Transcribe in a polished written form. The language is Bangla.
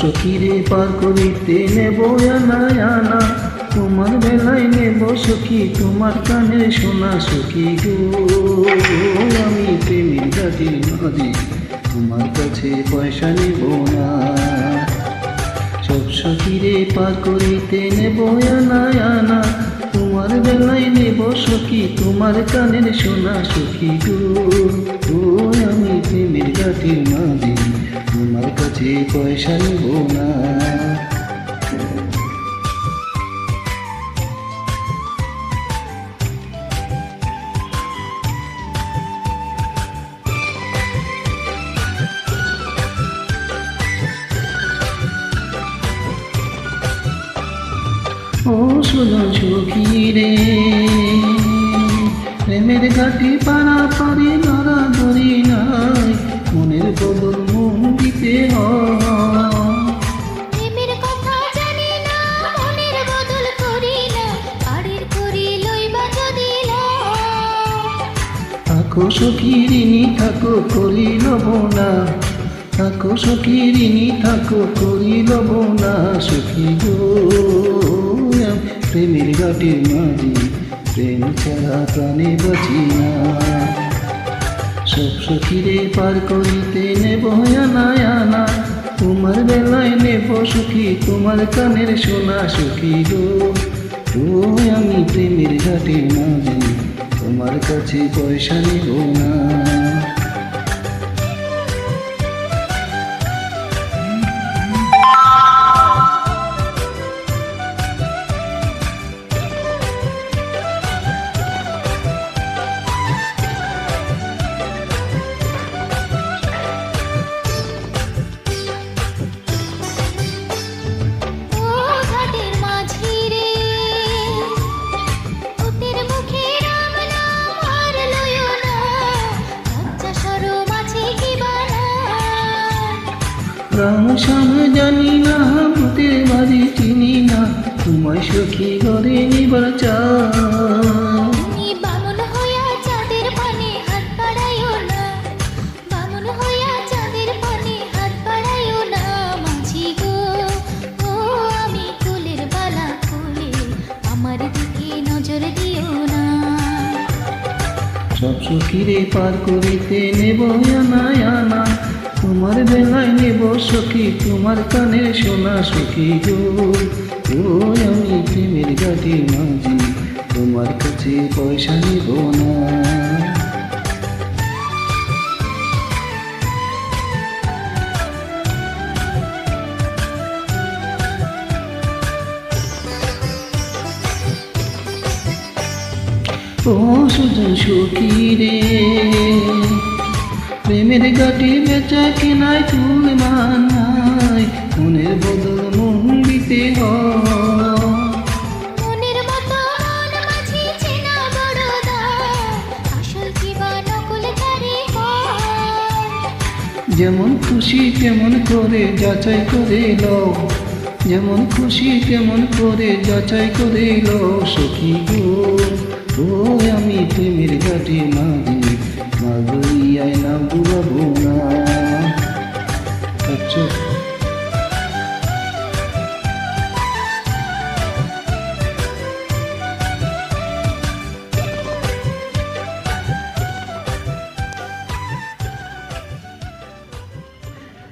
সখীরে পার করিতে নেব আনা আনা, তোমার বেলায় নেব সখী তোমার কানে শোনা সখী গো। আমি প্রেমের ঘাটির মাঝি তোমার কাছে পয়সা নেব না। সব সখীরে পার করিতে নেব আনা আনা, তোমার বেলায় নেব সখী তোমার কানের শোনা সখী গো। আমি প্রেমের ঘাটির মাঝি তোমার কাছে পয়সা নেব না। ও শোনো সখী রে, প্রেমের ঘাটি পারাপারি নড়ানড়ি নাই, মনের বদল মন দিতে হয়। প্রেমের কথা জানি না, মনের বদল করি না, আড়ের করি লইবা যদি থাকো সখী ঋণী থাকো করি লব না, থাকো সখী ঋণী থাকো করি লব না সখী গো। প্রেমের ঘাটির মাঝি প্রেম ছাড়া প্রাণে বাঁচি না। সব সখীরে পার করিতে নেব আনা আনা, তোমার বেলায় নেব সখী তোমার কানের শোনা সখী গো। আমি প্রেমের ঘাটির মাঝি তোমার কাছে পয়সা নেব না। রাম শ্যাম জানি না, ভূতের বাড়ি চিনি না, তোমায় সখী ঘরে নিবার চাই। বামন হইয়া চাঁদের পানে হাত বাড়াইও না, বামন হইয়া চাঁদের পানে হাত বাড়াইও না মাঝি গো। আমি কুলের বালা কুলে, আমার দিকে নজর দিও না। সব সখীরে পার করিতে নেব আনা আনা, তোমার বেলায় নেব সখী তোমার কানের শোনা সখী গো। আমি প্রেমের ঘাটির মাঝি তোমার কাছে পয়সা নেব না। ও সুজন সখী রে, প্রেমের ঘাটি বেচা কেনায় তুল মানায়, মনের বদল মন দিতে হয়। মনের মতো মন মাঝি চেনা বড় দায়, আসল কি বা নকল তারে হয়। যেমন খুশি তেমন করে যাচাই করে লও, যেমন খুশি তেমন করে যাচাই করে লও সখী গো। আমি প্রেমের ঘাটি মাঝি মাগরিয়ায় না বুড়াবো